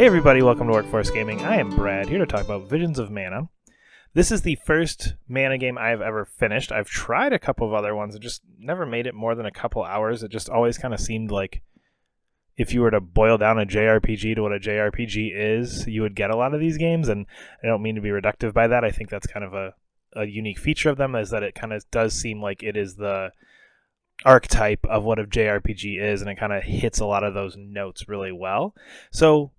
Hey everybody, welcome to Workforce Gaming. I am Brad, here to talk about Visions of Mana. This is the first Mana game I have ever finished. I've tried a couple of other ones and just never made it more than a couple hours. It just always kind of seemed like if you were to boil down a JRPG to what a JRPG is, you would get a lot of these games, and I don't mean to be reductive by that. I think that's kind of a unique feature of them, is that it kind of does seem like it is the archetype of what a JRPG is, and it kind of hits a lot of those notes really well. So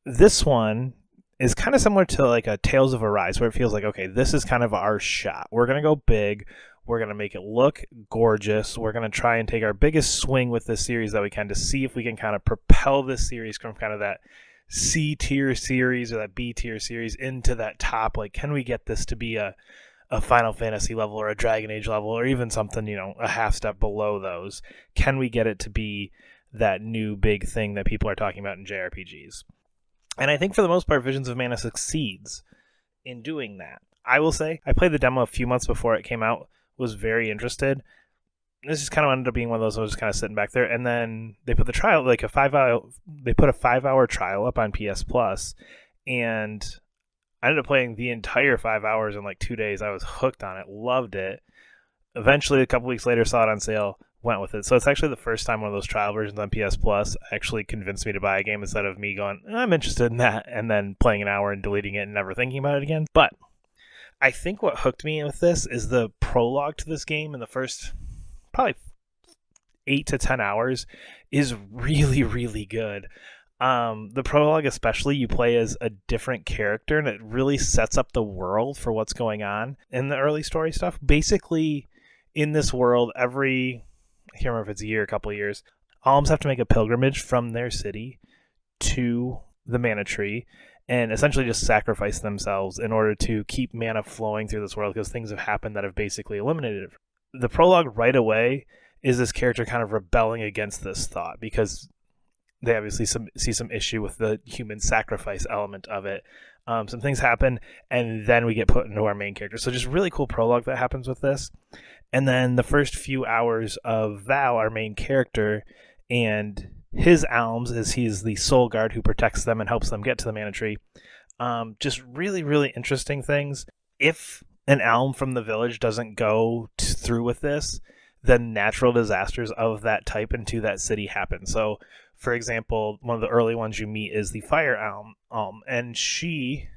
this one is kind of similar to like a Tales of Arise, where it feels like, okay, this is kind of our shot. We're going to go big. We're going to make it look gorgeous. We're going to try and take our biggest swing with this series that we can to see if we can kind of propel this series from kind of that C tier series or that B tier series into that top. Like, can we get this to be a Final Fantasy level or a Dragon Age level or even something, a half step below those? Can we get it to be that new big thing that people are talking about in JRPGs? And I think for the most part, Visions of Mana succeeds in doing that. I will say, I played the demo a few months before it came out, was very interested. This just kind of ended up being one of those, I was just kind of sitting back there. And then they put the trial, like they put a 5-hour trial up on PS Plus, and I ended up playing the entire 5 hours in like 2 days. I was hooked on it, loved it. Eventually, a couple weeks later, saw it on sale, went with it. So it's actually the first time one of those trial versions on PS Plus actually convinced me to buy a game instead of me going, I'm interested in that, and then playing an hour and deleting it and never thinking about it again. But I think what hooked me with this is the prologue to this game in the first probably 8 to 10 hours is really, really good. The prologue especially, you play as a different character, and it really sets up the world for what's going on in the early story stuff. Basically, in this world, I can't remember if it's a year, a couple of years, alms have to make a pilgrimage from their city to the mana tree and essentially just sacrifice themselves in order to keep mana flowing through this world, because things have happened that have basically eliminated it. The prologue right away is this character kind of rebelling against this thought, because they obviously see some issue with the human sacrifice element of it. Some things happen, and then we get put into our main character. So just really cool prologue that happens with this. And then the first few hours of Val, our main character, and his alms, as he's the soul guard who protects them and helps them get to the mana tree. Just really, really interesting things. If an alm from the village doesn't go through with this, then natural disasters of that type into that city happen. So, for example, one of the early ones you meet is the fire alm, and she,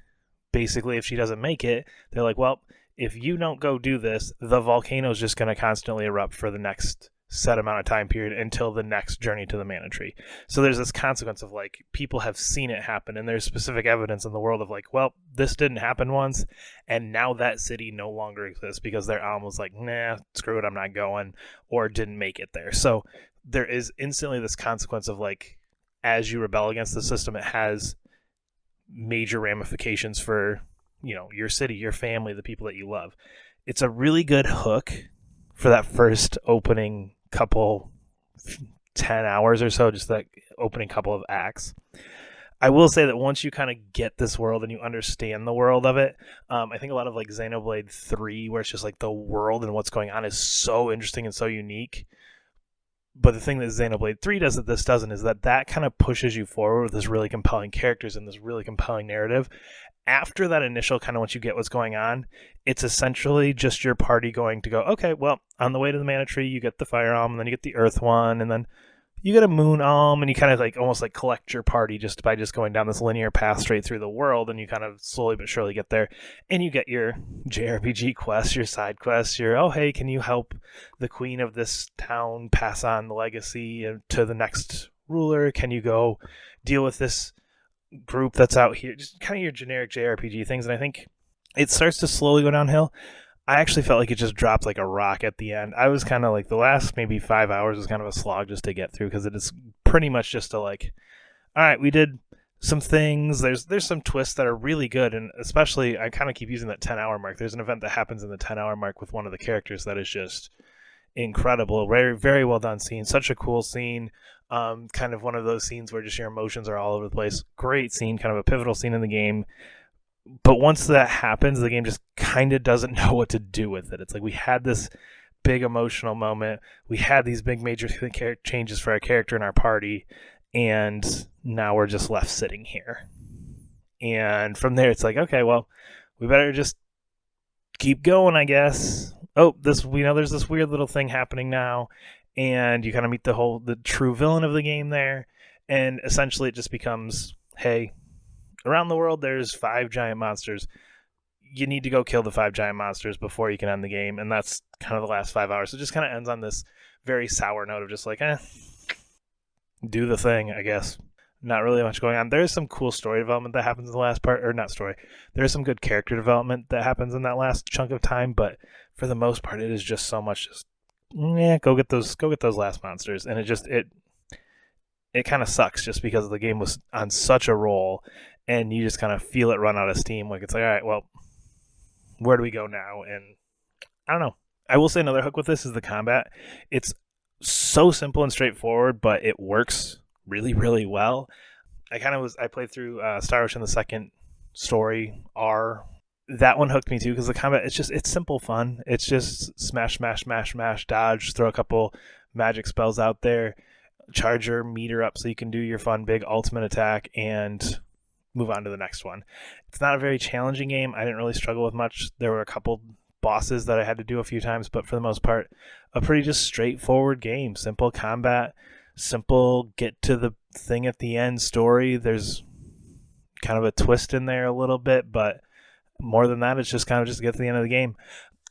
basically, if she doesn't make it, they're like, well, if you don't go do this, the volcano is just going to constantly erupt for the next set amount of time period until the next journey to the mana tree. So there's this consequence of, like, people have seen it happen, and there's specific evidence in the world of, like, well, this didn't happen once, and now that city no longer exists because their alm was like, nah, screw it, I'm not going, or didn't make it there. So there is instantly this consequence of, like, as you rebel against the system, it has major ramifications for, your city, your family, the people that you love. It's a really good hook for that first opening couple 10 hours or so, just that opening couple of acts. I will say that once you kind of get this world and you understand the world of it, I think a lot of like Xenoblade 3, where it's just like the world and what's going on, is so interesting and so unique. But the thing that Xenoblade 3 does that this doesn't is that kind of pushes you forward with this really compelling characters and this really compelling narrative. After that initial kind of, once you get what's going on, it's essentially just your party going to go, okay, well, on the way to the mana tree, you get the fire alm, and then you get the earth one, and then you get a moon alm, and you kind of like almost like collect your party just by just going down this linear path straight through the world, and you kind of slowly but surely get there, and you get your JRPG quests, your side quests, oh, hey, can you help the queen of this town pass on the legacy to the next ruler? Can you go deal with this group that's out here? Just kind of your generic JRPG things. And I think it starts to slowly go downhill. I actually felt like it just dropped like a rock at the end. I was kind of like, the last maybe 5 hours was kind of a slog just to get through, because it is pretty much just a like, all right, we did some things. There's some twists that are really good, and especially I kind of keep using that 10-hour mark. There's an event that happens in the 10-hour mark with one of the characters that is just incredible. Very, very well done scene. Such a cool scene. Kind of one of those scenes where just your emotions are all over the place. Great scene, kind of a pivotal scene in the game. But once that happens, the game just kind of doesn't know what to do with it. It's like, we had this big emotional moment. We had these big major changes for our character and our party, and now we're just left sitting here. And from there, it's like, okay, well, we better just keep going, I guess. Oh, this, we know there's this weird little thing happening now, and you kind of meet the true villain of the game there, and essentially it just becomes, hey, around the world there's 5 giant monsters. You need to go kill the 5 giant monsters before you can end the game, and that's kind of the last 5 hours. So it just kind of ends on this very sour note of just like, do the thing, I guess. Not really much going on. There is some cool story development that happens in the last part, or not story. There is some good character development that happens in that last chunk of time, but for the most part, it is just so much just, go get those last monsters, and it kind of sucks just because the game was on such a roll, and you just kind of feel it run out of steam. Like it's like, all right, well, where do we go now? And I don't know. I will say another hook with this is the combat. It's so simple and straightforward, but it works really, really well. I played through Star Ocean the Second Story R. That one hooked me too because the combat, it's simple fun. It's just smash, smash, smash, smash, dodge, throw a couple magic spells out there, charge your meter up so you can do your fun big ultimate attack and move on to the next one. It's not a very challenging game. I didn't really struggle with much. There were a couple bosses that I had to do a few times, but for the most part, a pretty just straightforward game. Simple combat, simple get to the thing at the end story. There's kind of a twist in there a little bit, but more than that, it's just kind of just get to the end of the game.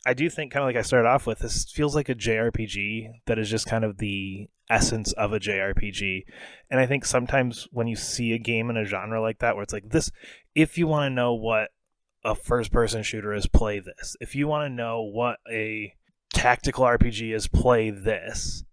I do think, kind of like I started off with, this feels like a JRPG that is just kind of the essence of a JRPG. And I think sometimes when you see a game in a genre like that, where it's like this, if you want to know what a first-person shooter is, play this. If you want to know what a tactical RPG is, play this.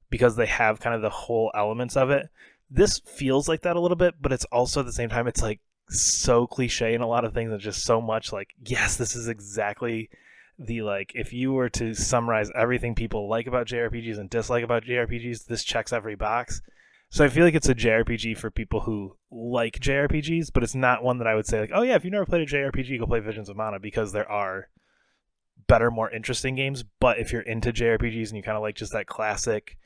Because they have kind of the whole elements of it. This feels like that a little bit, but it's also at the same time, it's like so cliche in a lot of things and just so much like, yes, this is exactly the, like, if you were to summarize everything people like about JRPGs and dislike about JRPGs, this checks every box. So I feel like it's a JRPG for people who like JRPGs, but it's not one that I would say like, oh yeah, if you've never played a JRPG, go play Visions of Mana, because there are better, more interesting games. But if you're into JRPGs and you kind of like just that classic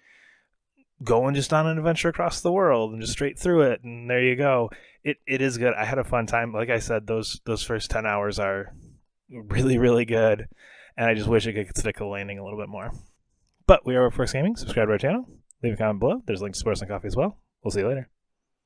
going just on an adventure across the world and just straight through it, and there you go, it is good. I had a fun time. Like I said, those first 10 hours are really, really good, and I just wish it could stick the landing a little bit more. But we are Force Gaming. Subscribe to our channel, leave a comment below. There's links to support us on Coffee as well. We'll see you later.